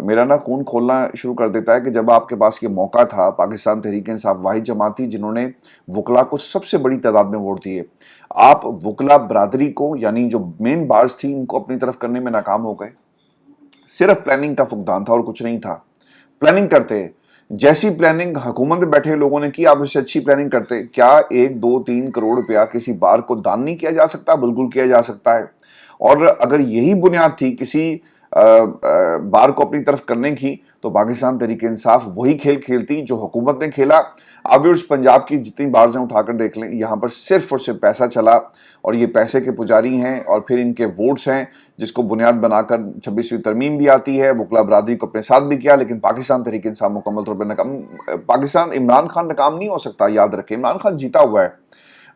میرا نا خون کھولنا شروع کر دیتا ہے کہ جب آپ کے پاس یہ موقع تھا، پاکستان تحریک انصاف واحد جماعت تھی جنہوں نے وکلا کو سب سے بڑی تعداد میں ووٹ دیے، آپ وکلا برادری کو یعنی جو مین بارز تھی ان کو اپنی طرف کرنے میں ناکام ہو گئے۔ صرف پلاننگ کا فقدان تھا اور کچھ نہیں تھا۔ پلاننگ کرتے، جیسی پلاننگ حکومت میں بیٹھے لوگوں نے کی، آپ اس سے اچھی پلاننگ کرتے، کیا 1 2 3 کروڑ روپیہ کسی بار کو دان نہیں کیا جا سکتا؟ بالکل کیا جا سکتا ہے۔ اور اگر یہی بنیاد تھی کسی بار کو اپنی طرف کرنے کی تو پاکستان تحریک انصاف وہی کھیل کھیلتی جو حکومت نے کھیلا۔ اب ویورز پنجاب کی جتنی بارزیں اٹھا کر دیکھ لیں، یہاں پر صرف اور صرف پیسہ چلا، اور یہ پیسے کے پجاری ہیں اور پھر ان کے ووٹس ہیں جس کو بنیاد بنا کر 26ویں ترمیم بھی آتی ہے، وکلا برادری کو اپنے ساتھ بھی کیا، لیکن پاکستان تحریک انصاف مکمل طور پر ناکام۔ پاکستان عمران خان ناکام نہیں ہو سکتا، یاد رکھیں عمران خان جیتا ہوا ہے،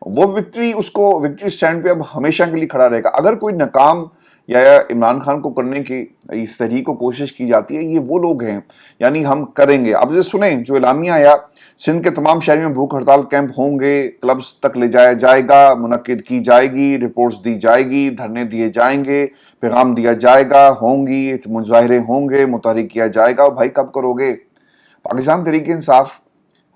وہ وکٹری اس کو وکٹری سٹینڈ پہ اب ہمیشہ کے لیے کھڑا رہے گا۔ اگر کوئی ناکام یا عمران خان کو کرنے کی اس تحریک کو کوشش کی جاتی ہے، یہ وہ لوگ ہیں یعنی ہم کریں گے۔ اب سنیں جو اعلامیہ آیا، سندھ کے تمام شہروں میں بھوک ہڑتال کیمپ ہوں گے، کلبز تک لے جایا جائے گا، منعقد کی جائے گی، رپورٹس دی جائے گی، دھرنے دیے جائیں گے، پیغام دیا جائے گا، ہوں گی مظاہرے ہوں گے، متحرک کیا جائے گا۔ بھائی کب کرو گے؟ پاکستان تحریک انصاف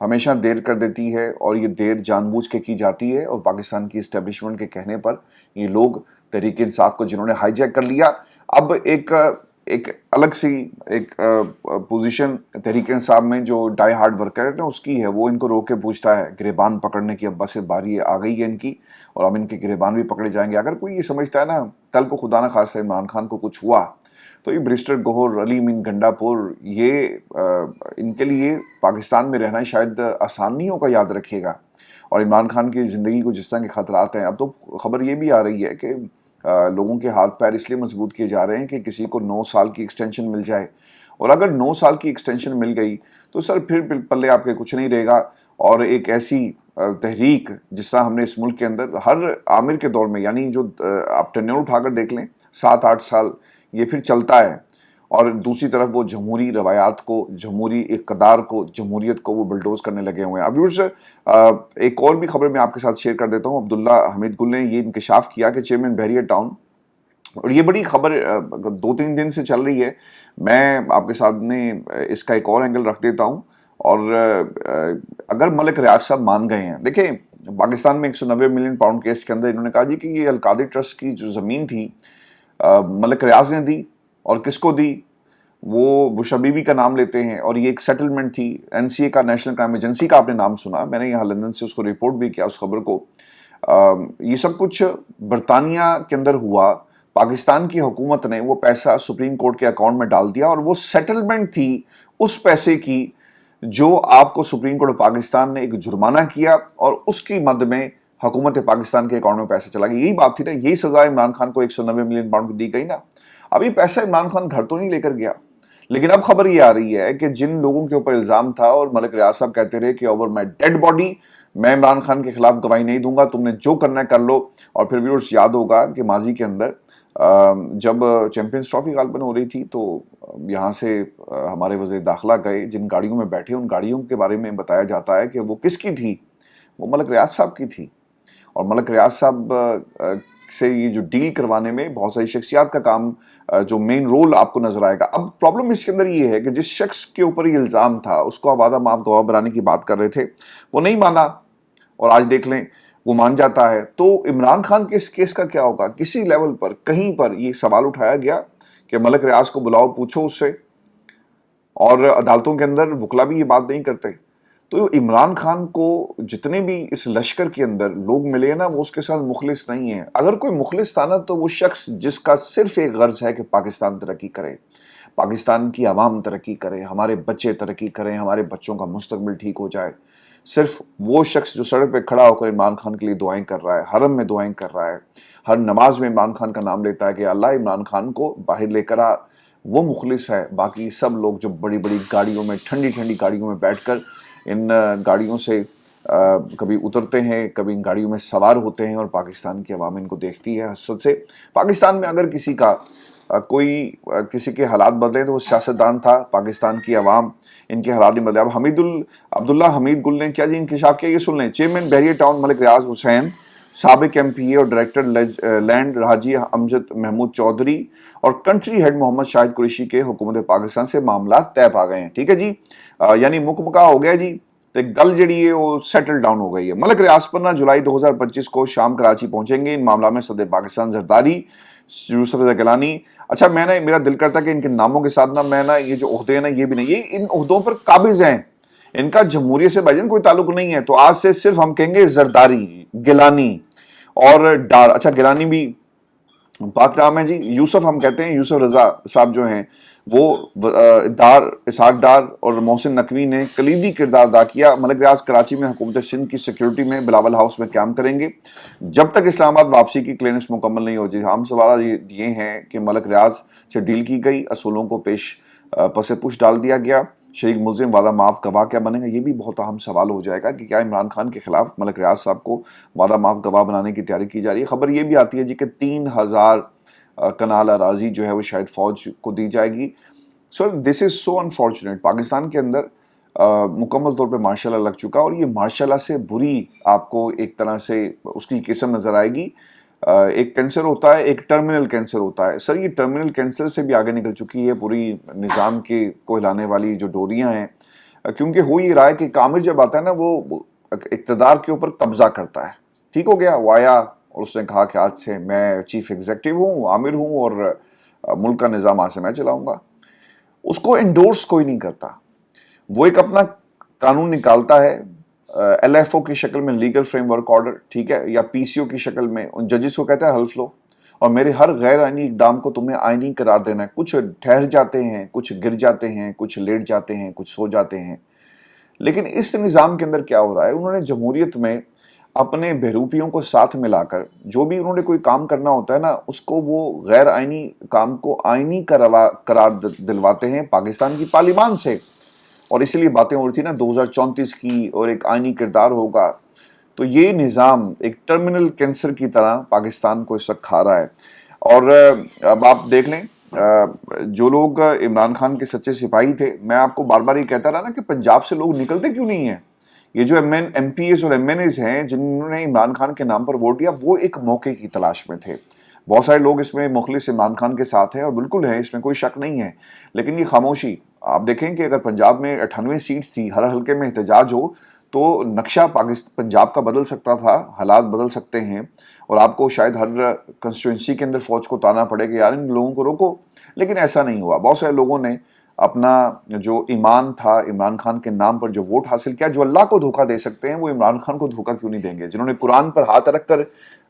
ہمیشہ دیر کر دیتی ہے اور یہ دیر جان بوجھ کے کی جاتی ہے، اور پاکستان کی اسٹیبلشمنٹ کے کہنے پر یہ لوگ تحریک انصاف کو جنہوں نے ہائی جیک کر لیا، اب ایک الگ سی ایک پوزیشن تحریک انصاف میں جو ڈائی ہارڈ ورکر ہے اس کی ہے، وہ ان کو روک کے پوچھتا ہے گریبان پکڑنے کی، اب بس باری آ گئی ہے ان کی اور اب ان کے گریبان بھی پکڑے جائیں گے۔ اگر کوئی یہ سمجھتا ہے نا کل کو خدا نہ خواستہ عمران خان کو کچھ ہوا تو یہ بریسٹر گوہر، علی مین گنڈا پور، یہ ان کے لیے پاکستان میں رہنا شاید آسان نہیں ہوگا، یاد رکھیے گا۔ اور عمران خان کی زندگی کو جس طرح کے خطرات ہیں، اب تو خبر یہ بھی آ رہی ہے کہ لوگوں کے ہاتھ پیر اس لیے مضبوط کیے جا رہے ہیں کہ کسی کو 9 سال کی ایکسٹینشن مل جائے، اور اگر 9 سال کی ایکسٹینشن مل گئی تو سر پھر پلے آپ کے کچھ نہیں رہے گا۔ اور ایک ایسی تحریک جس طرح ہم نے اس ملک کے اندر ہر عامر کے دور میں، یعنی جو آپ ٹینیور اٹھا کر دیکھ لیں 7 8 سال یہ پھر چلتا ہے، اور دوسری طرف وہ جمہوری روایات کو، جمہوری اقتدار کو، جمہوریت کو وہ بلڈوز کرنے لگے ہوئے ہیں۔ اب ویورز ایک اور بھی خبر میں آپ کے ساتھ شیئر کر دیتا ہوں۔ عبداللہ حمید گل نے یہ انکشاف کیا کہ چیئرمین بحریہ ٹاؤن، اور یہ بڑی خبر 2 3 دن سے چل رہی ہے، میں آپ کے سامنے اس کا ایک اور اینگل رکھ دیتا ہوں۔ اور اگر ملک ریاض صاحب مان گئے ہیں، دیکھیں پاکستان میں 190 ملین پاؤنڈ کیس کے اندر انہوں نے کہا جی کہ یہ القادری ٹرسٹ کی جو زمین تھی ملک ریاض نے دی، اور کس کو دی؟ وہ بشرا بی بی کا نام لیتے ہیں، اور یہ ایک سیٹلمنٹ تھی۔ NCA کا، نیشنل کرائم ایجنسی کا آپ نے نام سنا، میں نے یہاں لندن سے اس کو رپورٹ بھی کیا اس خبر کو۔ یہ سب کچھ برطانیہ کے اندر ہوا، پاکستان کی حکومت نے وہ پیسہ سپریم کورٹ کے اکاؤنٹ میں ڈال دیا، اور وہ سیٹلمنٹ تھی اس پیسے کی جو آپ کو سپریم کورٹ پاکستان نے ایک جرمانہ کیا، اور اس کی مد میں حکومت پاکستان کے اکاؤنٹ میں پیسے چلا گیا۔ یہی بات تھی نا، یہی سزا عمران خان کو 190 ملین پاؤنڈ کی دی گئی نا۔ اب یہ پیسہ عمران خان گھر تو نہیں لے کر گیا، لیکن اب خبر یہ آ رہی ہے کہ جن لوگوں کے اوپر الزام تھا، اور ملک ریاض صاحب کہتے رہے کہ اوور مائی ڈیڈ باڈی میں عمران خان کے خلاف گواہی نہیں دوں گا، تم نے جو کرنا ہے کر لو۔ اور پھر ویورز یاد ہوگا کہ ماضی کے اندر جب چیمپئنز ٹرافی غالباً ہو رہی تھی تو یہاں سے ہمارے وزیر داخلہ گئے، جن گاڑیوں میں بیٹھے ان گاڑیوں کے بارے میں بتایا جاتا ہے کہ وہ کس کی تھی، وہ ملک ریاض صاحب کی تھی۔ اور ملک ریاض صاحب سے یہ جو ڈیل کروانے میں بہت ساری شخصیات کا کام، جو مین رول آپ کو نظر آئے گا۔ اب پرابلم اس کے اندر یہ ہے کہ جس شخص کے اوپر یہ الزام تھا اس کو وعدہ معاف گواہ بنانے کی بات کر رہے تھے، وہ نہیں مانا، اور آج دیکھ لیں وہ مان جاتا ہے۔ تو عمران خان کے اس کیس کا کیا ہوگا؟ کسی لیول پر کہیں پر یہ سوال اٹھایا گیا کہ ملک ریاض کو بلاؤ، پوچھو اس سے، اور عدالتوں کے اندر وکلا بھی یہ بات نہیں کرتے۔ تو عمران خان کو جتنے بھی اس لشکر کے اندر لوگ ملے نا، وہ اس کے ساتھ مخلص نہیں ہیں۔ اگر کوئی مخلص تھا نا تو وہ شخص جس کا صرف ایک غرض ہے کہ پاکستان ترقی کرے، پاکستان کی عوام ترقی کرے، ہمارے بچے ترقی کریں، ہمارے بچوں کا مستقبل ٹھیک ہو جائے، صرف وہ شخص جو سڑک پہ کھڑا ہو کر عمران خان کے لیے دعائیں کر رہا ہے، حرم میں دعائیں کر رہا ہے، ہر نماز میں عمران خان کا نام لیتا ہے کہ اللہ عمران خان کو باہر لے کر آ، وہ مخلص ہے۔ باقی سب لوگ جو بڑی بڑی گاڑیوں میں، ٹھنڈی ٹھنڈی گاڑیوں میں بیٹھ کر ان گاڑیوں سے کبھی اترتے ہیں، کبھی ان گاڑیوں میں سوار ہوتے ہیں، اور پاکستان کی عوام ان کو دیکھتی ہے حسرت سے۔ پاکستان میں اگر کسی کا کوئی کسی کے حالات بدلے تو وہ سیاستدان تھا، پاکستان کی عوام ان کے حالات نہیں بدلے۔ اب عبداللہ حمید گل نے کیا جی انکشاف کیا، یہ سن لیں۔ چیئرمین بحریہ ٹاؤن ملک ریاض حسین سابق MP اور ڈائریکٹر لینڈ حاجی امجد محمود چودھری اور کنٹری ہیڈ محمد شاہد قریشی کے حکومت پاکستان سے معاملات طے پا گئے ہیں. ٹھیک ہے جی, یعنی مکمکا ہو گیا جی, تے گل جڑی ہے وہ سیٹل ڈاؤن ہو گئی ہے. ملک ریاض 15 جولائی 2025 کو شام کراچی پہنچیں گے. ان معاملہ میں صدر پاکستان زرداری یوسف رضا گیلانی. اچھا میں نا, میرا دل کرتا کہ ان کے ناموں کے ساتھ نا میں نا یہ جو عہدے ہیں نا یہ بھی نہیں, یہ ان عہدوں پر قابض ہیں, ان کا جمہوریت سے بھائی کوئی تعلق نہیں ہے. تو آج سے صرف ہم کہیں گے زرداری, گیلانی اور ڈار. اچھا گیلانی بھی پاک نام ہے جی. یوسف ہم کہتے ہیں, یوسف رضا صاحب جو ہیں وہ ڈار, اسحاق ڈار اور محسن نقوی نے کلیدی کردار ادا کیا. ملک ریاض کراچی میں حکومت سندھ کی سیکیورٹی میں بلاول ہاؤس میں قیام کریں گے جب تک اسلام آباد واپسی کی کلیئرنس مکمل نہیں ہوتی. ہم سوال یہ ہیں کہ ملک ریاض سے ڈیل کی گئی, اصولوں کو پس پوچھ ڈال دیا گیا, شریک ملزم وعدہ معاف گواہ کیا بنے گا. یہ بھی بہت اہم سوال ہو جائے گا کہ کیا عمران خان کے خلاف ملک ریاض صاحب کو وعدہ معاف گواہ بنانے کی تیاری کی جا رہی ہے. خبر یہ بھی آتی ہے جی کہ 3000 کنال اراضی جو ہے وہ شاید فوج کو دی جائے گی. سو دس از سو انفارچونیٹ. پاکستان کے اندر مکمل طور پہ ماشاء اللہ لگ چکا, اور یہ ماشاء اللہ سے بری آپ کو ایک طرح سے اس کی قسم نظر آئے گی. ایک کینسر ہوتا ہے, ایک ٹرمینل کینسر ہوتا ہے. سر یہ ٹرمینل کینسر سے بھی آگے نکل چکی ہے پوری نظام کے کو ہلانے والی جو ڈوریاں ہیں, کیونکہ ہو یہ رہا ہے کہ کامر جب آتا ہے نا وہ اقتدار کے اوپر قبضہ کرتا ہے. ٹھیک ہو گیا, وہ آیا اور اس نے کہا کہ آج سے میں چیف ایگزیکٹو ہوں, عامر ہوں, اور ملک کا نظام آج سے میں چلاؤں گا. اس کو انڈورس کوئی نہیں کرتا. وہ ایک اپنا قانون نکالتا ہے LFO کی شکل میں, لیگل فریم ورک آرڈر, ٹھیک ہے, یا PCO کی شکل میں. ان ججز کو کہتا ہے حلف لو, اور میرے ہر غیر آئینی اقدام کو تمہیں آئینی قرار دینا ہے. کچھ ٹھہر جاتے ہیں, کچھ گر جاتے ہیں, کچھ لیٹ جاتے ہیں, کچھ سو جاتے ہیں. لیکن اس نظام کے اندر کیا ہو رہا ہے, انہوں نے جمہوریت میں اپنے بہروپیوں کو ساتھ ملا کر جو بھی انہوں نے کوئی کام کرنا ہوتا ہے نا, اس کو وہ غیر آئینی کام کو آئینی قرار دلواتے ہیں پاکستان کی پارلیمان سے. اور اسی لیے باتیں ہو رہی تھی نا 2034 کی, اور ایک آئینی کردار ہوگا. تو یہ نظام ایک ٹرمینل کینسر کی طرح پاکستان کو اس وقت کھا رہا ہے. اور اب آپ دیکھ لیں, جو لوگ عمران خان کے سچے سپاہی تھے, میں آپ کو بار بار یہ کہتا رہا نا کہ پنجاب سے لوگ نکلتے کیوں نہیں ہیں. یہ جو MPs اور MNAs ہیں جنہوں نے عمران خان کے نام پر ووٹ دیا, وہ ایک موقع کی تلاش میں تھے. بہت سارے لوگ اس میں مخلص عمران خان کے ساتھ ہیں, اور بالکل ہیں, اس میں کوئی شک نہیں ہے. لیکن یہ خاموشی, آپ دیکھیں کہ اگر پنجاب میں 98 سیٹس تھی, ہر حلقے میں احتجاج ہو تو نقشہ پنجاب کا بدل سکتا تھا, حالات بدل سکتے ہیں, اور آپ کو شاید ہر کنسٹیچوئنسی کے اندر فوج کو اتارنا پڑے کہ یار ان لوگوں کو روکو. لیکن ایسا نہیں ہوا. بہت سارے لوگوں نے اپنا جو ایمان تھا عمران خان کے نام پر جو ووٹ حاصل کیا, جو اللہ کو دھوکہ دے سکتے ہیں وہ عمران خان کو دھوکہ کیوں نہیں دیں گے. جنہوں نے قرآن پر ہاتھ رکھ کر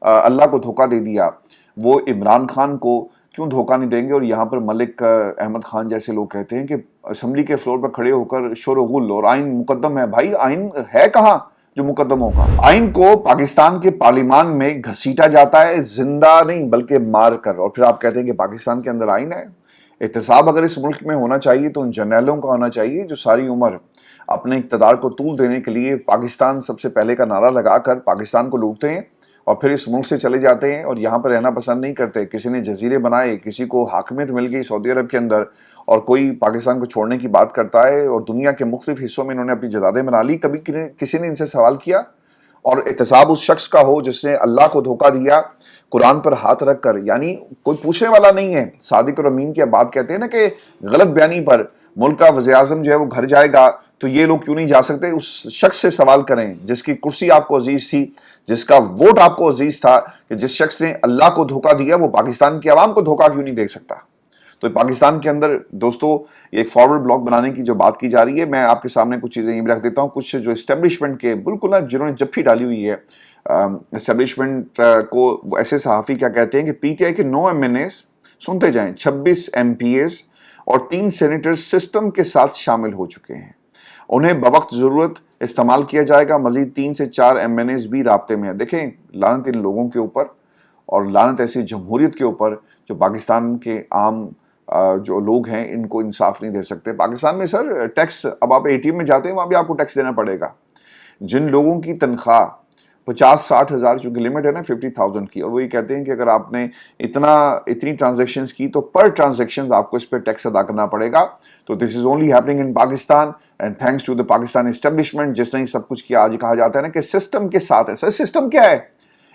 اللہ کو دھوکہ دے دیا, وہ عمران خان کو کیوں دھوکہ نہیں دیں گے. اور یہاں پر ملک احمد خان جیسے لوگ کہتے ہیں کہ اسمبلی کے فلور پر کھڑے ہو کر شور و غل اور آئین مقدم ہے. بھائی آئین ہے کہاں جو مقدم ہوگا؟ آئین کو پاکستان کے پارلیمان میں گھسیٹا جاتا ہے, زندہ نہیں بلکہ مار کر, اور پھر آپ کہتے ہیں کہ پاکستان کے اندر آئین ہے. احتساب اگر اس ملک میں ہونا چاہیے تو ان جرنیلوں کا ہونا چاہیے جو ساری عمر اپنے اقتدار کو طول دینے کے لیے پاکستان سب سے پہلے کا نعرہ لگا کر پاکستان کو لوٹتے ہیں, اور پھر اس ملک سے چلے جاتے ہیں اور یہاں پر رہنا پسند نہیں کرتے. کسی نے جزیرے بنائے, کسی کو حاکمیت مل گئی سعودی عرب کے اندر, اور کوئی پاکستان کو چھوڑنے کی بات کرتا ہے, اور دنیا کے مختلف حصوں میں انہوں نے اپنی جائیدادیں بنا لی. کبھی کسی نے ان سے سوال کیا؟ اور احتساب اس شخص کا ہو جس نے اللہ کو دھوکہ دیا قرآن پر ہاتھ رکھ کر, یعنی کوئی پوچھنے والا نہیں ہے. صادق اور امین کی بات کہتے ہیں نا کہ غلط بیانی پر ملک کا وزیر اعظم جو ہے وہ گھر جائے گا, تو یہ لوگ کیوں نہیں جا سکتے؟ اس شخص سے سوال کریں جس کی کرسی آپ کو عزیز تھی, جس کا ووٹ آپ کو عزیز تھا, کہ جس شخص نے اللہ کو دھوکہ دیا وہ پاکستان کی عوام کو دھوکہ کیوں نہیں دے سکتا. تو پاکستان کے اندر دوستو ایک فارورڈ بلاک بنانے کی جو بات کی جا رہی ہے, میں آپ کے سامنے کچھ چیزیں یہ بھی رکھ دیتا ہوں. کچھ جو اسٹیبلشمنٹ کے بالکل نا جنہوں نے جپھی ڈالی ہوئی ہے اسٹیبلشمنٹ کو, ایسے صحافی کیا کہتے ہیں کہ PTI کے 9 MNAs, سنتے جائیں, 26 MPAs اور 3 سینیٹرز سسٹم کے ساتھ شامل ہو چکے ہیں. انہیں بوقت ضرورت استعمال کیا جائے گا. مزید 3 سے 4 MNAs بھی رابطے میں ہیں. دیکھیں لعنت ان لوگوں کے اوپر, اور لعنت ایسی جمہوریت کے اوپر جو پاکستان کے عام جو لوگ ہیں ان کو انصاف نہیں دے سکتے. پاکستان میں سر ٹیکس, اب آپ ATM میں جاتے ہیں وہاں بھی آپ کو ٹیکس دینا پڑے گا. جن لوگوں کی تنخواہ 50-60 ہزار, چونکہ لمٹ ہے نا 50,000 کی, اور وہ یہ کہتے ہیں کہ اگر آپ نے اتنی ٹرانزیکشنز کی تو پر ٹرانزیکشنز آپ کو اس پہ ٹیکس ادا کرنا پڑے گا. تو this is only happening in Pakistan, and thanks to the Pakistan establishment, جس نے سب کچھ کیا. آج کہا جاتا ہے نا کہ سسٹم کے ساتھ ہے. سر سسٹم کیا ہے؟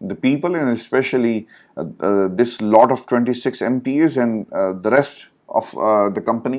the people and especially this lot of 26 MPs and the rest of the company,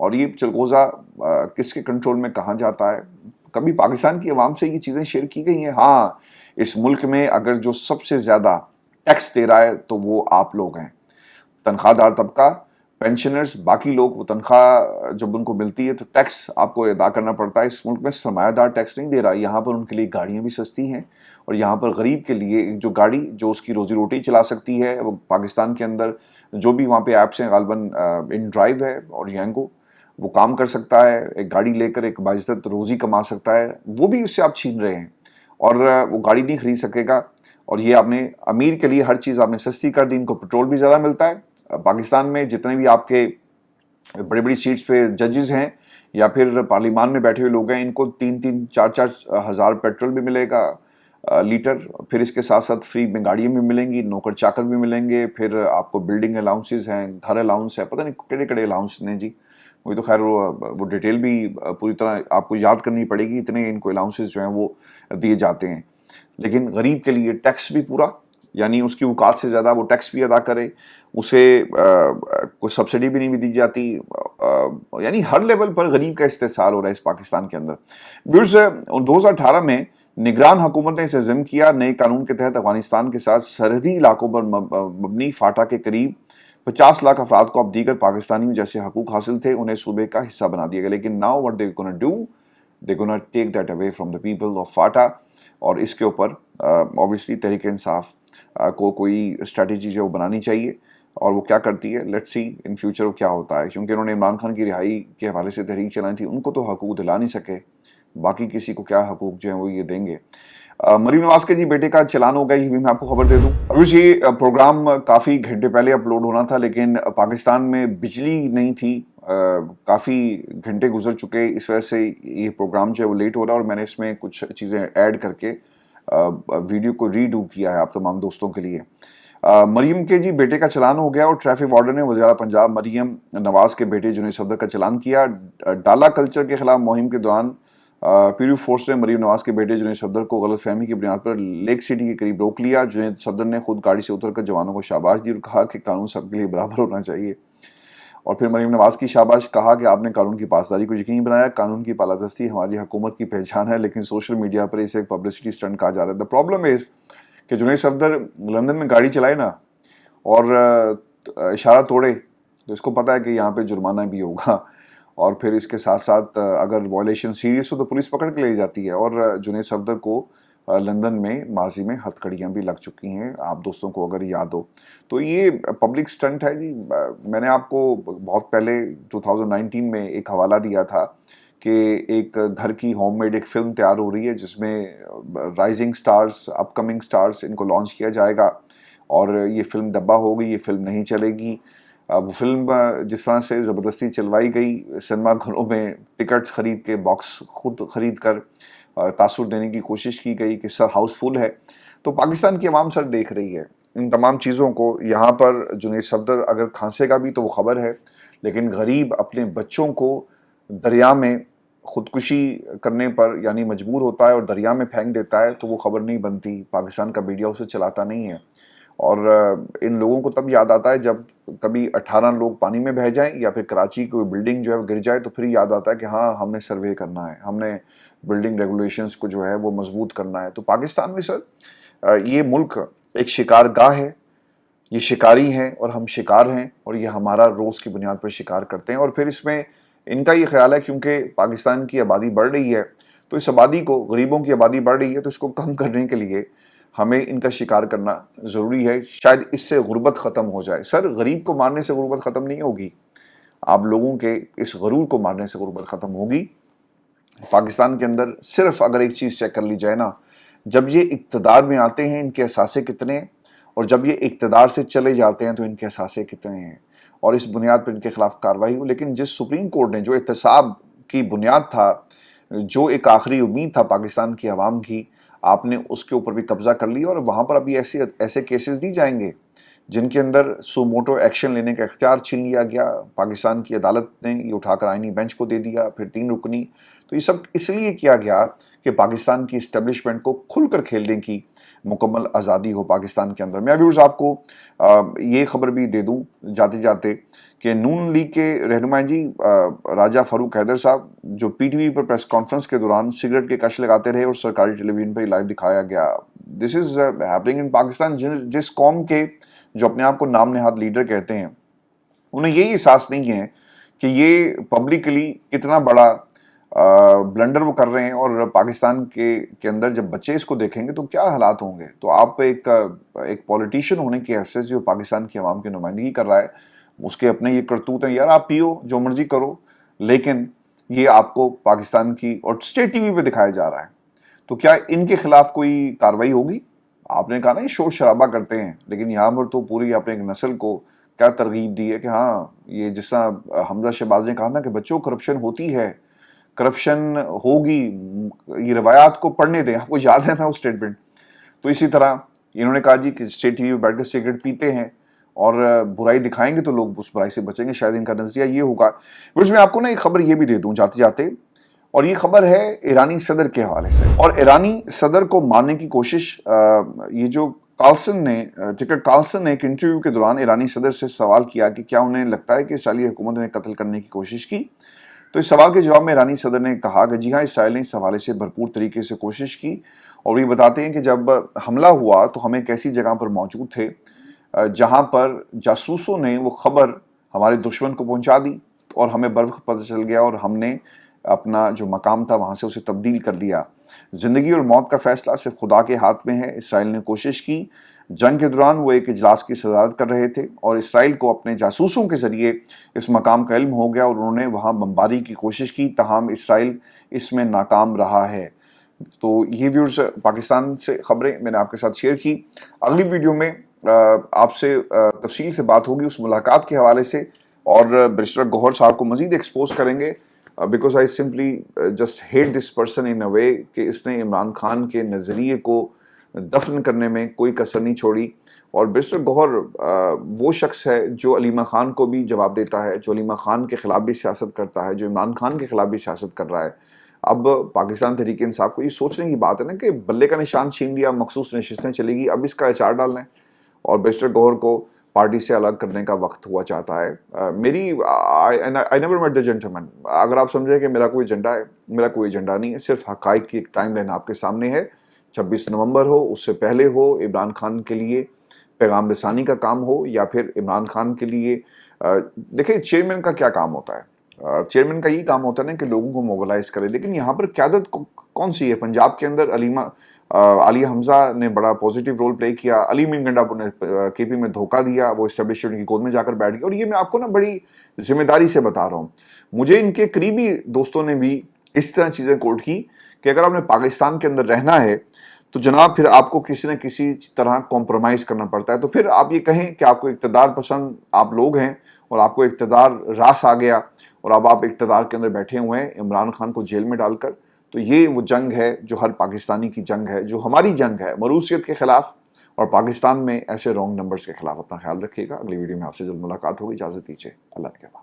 اور یہ چلغوزہ کس کے کنٹرول میں کہاں جاتا ہے؟ کبھی پاکستان کی عوام سے یہ چیزیں شیئر کی گئی ہیں؟ ہاں، اس ملک میں اگر جو سب سے زیادہ ٹیکس دے رہا ہے تو وہ آپ لوگ ہیں، تنخواہ دار طبقہ، پینشنرز، باقی لوگ. وہ تنخواہ جب ان کو ملتی ہے تو ٹیکس آپ کو ادا کرنا پڑتا ہے. اس ملک میں سرمایہ دار ٹیکس نہیں دے رہا. یہاں پر ان کے لیے گاڑیاں بھی سستی ہیں، اور یہاں پر غریب کے لیے جو گاڑی جو اس کی روزی روٹی چلا سکتی ہے، وہ پاکستان کے اندر جو بھی وہاں پہ ایپس ہیں، غالباً ان ڈرائیو ہے اور ینگو، وہ کام کر سکتا ہے، ایک گاڑی لے کر ایک باعزت روزی کما سکتا ہے. وہ بھی اس سے آپ چھین رہے ہیں، اور وہ گاڑی نہیں خرید سکے گا. اور یہ آپ نے امیر کے لیے ہر چیز آپ نے سستی کر دی. ان کو پیٹرول بھی زیادہ ملتا ہے. پاکستان میں جتنے بھی آپ کے بڑی بڑی سیٹس پہ ججز ہیں یا پھر پارلیمان میں بیٹھے ہوئے لوگ ہیں، ان کو 3,000-4,000 پیٹرول بھی ملے گا لیٹر. پھر اس کے ساتھ ساتھ فری میں گاڑیاں بھی ملیں گی، نوکر چاکر بھی ملیں گے. پھر آپ کو بلڈنگ الاؤنسز ہیں، گھر الاؤنس ہے، پتہ نہیں کڑے کڑے الاؤنس نے جی. وہی تو خیر وہ ڈیٹیل بھی پوری طرح آپ کو یاد کرنی پڑے گی. اتنے ان کو الاؤنسز جو ہیں وہ دیے جاتے ہیں. لیکن غریب کے لیے ٹیکس بھی پورا، یعنی اس کی اوقات سے زیادہ وہ ٹیکس بھی ادا کرے. اسے کوئی سبسڈی بھی نہیں دی جاتی. یعنی ہر لیول پر غریب کا استحصال ہو رہا ہے اس پاکستان کے اندر. ویورز، 2018 میں نگران حکومت نے اسے ضم کیا. نئے قانون کے تحت افغانستان کے ساتھ سرحدی علاقوں پر مبنی فاٹا کے قریب 50 لاکھ افراد کو اب دیگر پاکستانیوں جیسے حقوق حاصل تھے انہیں صوبے کا حصہ بنا دیا گیا. لیکن now what they're gonna do, they're gonna take that away from the people of FATA. اور اس کے اوپر obviously تحریک انصاف کو کوئی اسٹریٹجی جو بنانی چاہیے. اور وہ کیا کرتی ہے، لیٹس سی ان فیوچر وہ کیا ہوتا ہے. کیونکہ انہوں نے عمران خان کی رہائی کے حوالے سے تحریک چلائی تھی، ان کو تو حقوق دلا نہیں سکے، باقی کسی کو کیا حقوق جو ہیں وہ یہ دیں گے. مریم نواز کے جی بیٹے کا چلان ہو گیا، یہ بھی میں آپ کو خبر دے دوں. ابھی یہ پروگرام کافی گھنٹے پہلے اپلوڈ ہونا تھا، لیکن پاکستان میں بجلی نہیں تھی، کافی گھنٹے گزر چکے، اس وجہ سے یہ پروگرام جو ہے وہ لیٹ ہو رہا ہے. اور میں نے اس میں کچھ چیزیں ایڈ کر کے ویڈیو کو ری ڈو کیا ہے آپ تمام دوستوں کے لیے. مریم کے جی بیٹے کا چلان ہو گیا، اور ٹریفک وارڈن نے وزیر اعلیٰ پنجاب مریم نواز کے بیٹے جنید صفدر کا چلان کیا. ڈالا کلچر کے خلاف مہم کے دوران پیو فورس نے مریم نواز کے بیٹے جنید صفدر کو غلط فہمی کی بنیاد پر لیک سٹی کے قریب روک لیا. جنید صفدر نے خود گاڑی سے اتر کر جوانوں کو شاباش دی اور کہا کہ قانون سب کے لیے برابر ہونا چاہیے. اور پھر مریم نواز کی شاباش، کہا کہ آپ نے قانون کی پاسداری کو یقینی بنایا. قانون کی بالادستی ہماری حکومت کی پہچان ہے، لیکن سوشل میڈیا پر اسے ایک پبلسٹی اسٹنٹ کہا جا رہا ہے. دا پرابلم از کہ جنید صفدر لندن میں گاڑی چلائے نا اور اشارہ توڑے تو اس کو پتہ ہے کہ یہاں پہ جرمانہ بھی ہوگا. اور پھر اس کے ساتھ ساتھ اگر وائلیشن سیریس ہو تو پولیس پکڑ کے لے جاتی ہے. اور جنید صفدر کو لندن میں ماضی میں ہتھ کڑیاں بھی لگ چکی ہیں، آپ دوستوں کو اگر یاد ہو تو. یہ پبلک سٹنٹ ہے جی. میں نے آپ کو بہت پہلے 2019 میں ایک حوالہ دیا تھا کہ ایک گھر کی ہوم میڈ ایک فلم تیار ہو رہی ہے جس میں رائزنگ سٹارز، اپ کمنگ سٹارز، ان کو لانچ کیا جائے گا. اور یہ فلم ڈبہ ہوگی، یہ فلم نہیں چلے گی. وہ فلم جس طرح سے زبردستی چلوائی گئی، سنیما گھروں میں ٹکٹس خرید کے، باکس خود خرید کر تاثر دینے کی کوشش کی گئی کہ سر ہاؤس فل ہے. تو پاکستان کی عوام سر دیکھ رہی ہے ان تمام چیزوں کو. یہاں پر جنید صفدر اگر کھانسے گا بھی تو وہ خبر ہے، لیکن غریب اپنے بچوں کو دریا میں خودکشی کرنے پر یعنی مجبور ہوتا ہے اور دریا میں پھینک دیتا ہے تو وہ خبر نہیں بنتی. پاکستان کا میڈیا اسے چلاتا نہیں ہے. اور ان لوگوں کو تب یاد آتا ہے جب کبھی 18 لوگ پانی میں بہہ جائیں یا پھر کراچی کوئی بلڈنگ جو ہے وہ گر جائے، تو پھر یاد آتا ہے کہ ہاں ہم نے سروے کرنا ہے، ہم نے بلڈنگ ریگولیشنز کو جو ہے وہ مضبوط کرنا ہے. تو پاکستان میں سر یہ ملک ایک شکار گاہ ہے. یہ شکاری ہیں اور ہم شکار ہیں، اور یہ ہمارا روز کی بنیاد پر شکار کرتے ہیں. اور پھر اس میں ان کا یہ خیال ہے کیونکہ پاکستان کی آبادی بڑھ رہی ہے تو اس آبادی کو، غریبوں کی آبادی بڑھ رہی ہے تو اس کو کم کرنے کے لیے ہمیں ان کا شکار کرنا ضروری ہے. شاید اس سے غربت ختم ہو جائے. سر غریب کو مارنے سے غربت ختم نہیں ہوگی، آپ لوگوں کے اس غرور کو مارنے سے غربت ختم ہوگی. پاکستان کے اندر صرف اگر ایک چیز چیک کر لی جائے نا، جب یہ اقتدار میں آتے ہیں ان کے اثاثے کتنے ہیں، اور جب یہ اقتدار سے چلے جاتے ہیں تو ان کے اثاثے کتنے ہیں، اور اس بنیاد پر ان کے خلاف کارروائی ہو. لیکن جس سپریم کورٹ نے جو احتساب کی بنیاد تھا، جو ایک آخری امید تھا پاکستان کی عوام کی، آپ نے اس کے اوپر بھی قبضہ کر لیا. اور وہاں پر ابھی ایسے کیسز نہیں جائیں گے جن کے اندر سوموٹو ایکشن لینے کا اختیار چھین لیا گیا. پاکستان کی عدالت نے یہ اٹھا کر آئینی بینچ کو دے دیا, پھر 3 رکنی. تو یہ سب اس لیے کیا گیا کہ پاکستان کی اسٹیبلشمنٹ کو کھل کر کھیلنے کی مکمل آزادی ہو پاکستان کے اندر. میں ویورز آپ کو یہ خبر بھی دے دوں جاتے جاتے کہ نون لیگ کے رہنما جی راجہ فاروق حیدر صاحب, جو پی ٹی وی پر پریس کانفرنس کے دوران سگریٹ کے کش لگاتے رہے اور سرکاری ٹیلی ویژن پہ لائیو دکھایا گیا. دس از ہیپننگ ان پاکستان. جس قوم کے جو اپنے آپ کو نام نہاد لیڈر کہتے ہیں, انہیں یہی احساس نہیں ہے کہ یہ پبلکلی کتنا بڑا بلنڈر وہ کر رہے ہیں, اور پاکستان کے اندر جب بچے اس کو دیکھیں گے تو کیا حالات ہوں گے. تو آپ ایک پولیٹیشین ہونے کی حیثیت جو پاکستان کی عوام کی نمائندگی کر رہا ہے, اس کے اپنے یہ کرتوت ہیں. یار آپ پیو جو مرضی کرو, لیکن یہ آپ کو پاکستان کی اور اسٹیٹ ٹی وی پہ دکھایا جا رہا ہے. تو کیا ان کے خلاف کوئی کاروائی ہوگی؟ آپ نے کہا نا یہ شور شرابہ کرتے ہیں, لیکن یہاں پر تو پوری آپ نے ایک نسل کو کیا ترغیب دی ہے کہ ہاں یہ جس طرح حمزہ شہباز نے کہا نا کہ بچوں کرپشن ہوتی ہے, کرپشن ہوگی, یہ روایات کو پڑھنے دیں. آپ کو یاد ہے نا وہ اسٹیٹمنٹ. تو اسی طرح انہوں نے کہا جی کہ اسٹیٹ ٹی وی پہ بیٹھ کر سگریٹ پیتے ہیں اور برائی دکھائیں گے تو لوگ اس برائی سے بچیں گے. شاید ان کا نظریہ یہ ہوگا. بس میں آپ کو نا ایک خبر یہ بھی دے دوں جاتے جاتے, اور یہ خبر ہے ایرانی صدر کے حوالے سے. اور ایرانی صدر کو مارنے کی کوشش, یہ جو ٹکر کارلسن نے ایک انٹرویو کے دوران ایرانی صدر سے سوال کیا کہ کیا انہیں لگتا ہے کہ اسرائیلی حکومت نے قتل کرنے کی کوشش کی. تو اس سوال کے جواب میں ایرانی صدر نے کہا کہ جی ہاں, اسرائیل نے اس حوالے سے بھرپور طریقے سے کوشش کی. اور یہ بتاتے ہیں کہ جب حملہ ہوا تو ہم ایک ایسی جگہ پر موجود تھے جہاں پر جاسوسوں نے وہ خبر ہمارے دشمن کو پہنچا دی, اور ہمیں بروقت پتہ چل گیا, اور ہم نے اپنا جو مقام تھا وہاں سے اسے تبدیل کر لیا. زندگی اور موت کا فیصلہ صرف خدا کے ہاتھ میں ہے. اسرائیل نے کوشش کی. جنگ کے دوران وہ ایک اجلاس کی صدارت کر رہے تھے, اور اسرائیل کو اپنے جاسوسوں کے ذریعے اس مقام کا علم ہو گیا, اور انہوں نے وہاں بمباری کی کوشش کی. تاہم اسرائیل اس میں ناکام رہا ہے. تو یہ ویورز پاکستان سے خبریں میں نے آپ کے ساتھ شیئر کی. اگلی ویڈیو میں آپ سے تفصیل سے بات ہوگی اس ملاقات کے حوالے سے, اور بیرسٹر گوہر صاحب کو مزید ایکسپوز کریں گے, because I simply just hate this person in a way کہ اس نے عمران خان کے نظریے کو دفن کرنے میں کوئی کسر نہیں چھوڑی. اور بیرسٹر گوہر وہ شخص ہے جو علیمہ خان کو بھی جواب دیتا ہے, جو علیمہ خان کے خلاف بھی سیاست کرتا ہے, جو عمران خان کے خلاف بھی سیاست کر رہا ہے. اب پاکستان تحریک انصاف کو یہ سوچنے کی بات ہے نا کہ بلے کا نشان چھین لیا, مخصوص نشستیں چلے گی, اب اس کا اچار ڈالنا ہے, اور بیرسٹر گوہر کو پارٹی سے الگ کرنے کا وقت ہوا چاہتا ہے. I never met the gentleman. اگر آپ سمجھیں کہ میرا کوئی ایجنڈا ہے, میرا کوئی ایجنڈا نہیں ہے. صرف حقائق کی ایک ٹائم لائن آپ کے سامنے ہے. 26 نومبر ہو, اس سے پہلے ہو, عمران خان کے لیے پیغام رسانی کا کام ہو, یا پھر عمران خان کے لیے دیکھیں چیئرمین کا کیا کام ہوتا ہے. چیئرمین کا یہ کام ہوتا ہے نا کہ لوگوں کو موبلائز کرے, لیکن یہاں پر قیادت کون سی ہے؟ پنجاب کے اندر عالیہ حمزہ نے بڑا پوزیٹیو رول پلے کیا. علی مین گنڈا نے کے پی میں دھوکہ دیا, وہ اسٹیبلشمنٹ کی گود میں جا کر بیٹھ گیا. اور یہ میں آپ کو نا بڑی ذمہ داری سے بتا رہا ہوں. مجھے ان کے قریبی دوستوں نے بھی اس طرح چیزیں کوٹ کی کہ اگر آپ نے پاکستان کے اندر رہنا ہے تو جناب پھر آپ کو کسی نہ کسی طرح کمپرومائز کرنا پڑتا ہے. تو پھر آپ یہ کہیں کہ آپ کو اقتدار پسند آپ لوگ ہیں, اور آپ کو اقتدار راس آ گیا, اور اب آپ اقتدار کے اندر بیٹھے ہوئے ہیں عمران خان کو جیل میں ڈال کر. تو یہ وہ جنگ ہے جو ہر پاکستانی کی جنگ ہے, جو ہماری جنگ ہے مروثیت کے خلاف, اور پاکستان میں ایسے رانگ نمبرز کے خلاف. اپنا خیال رکھیے گا. اگلی ویڈیو میں آپ سے جلد ملاقات ہوگی. اجازت دیجیے. اللہ کے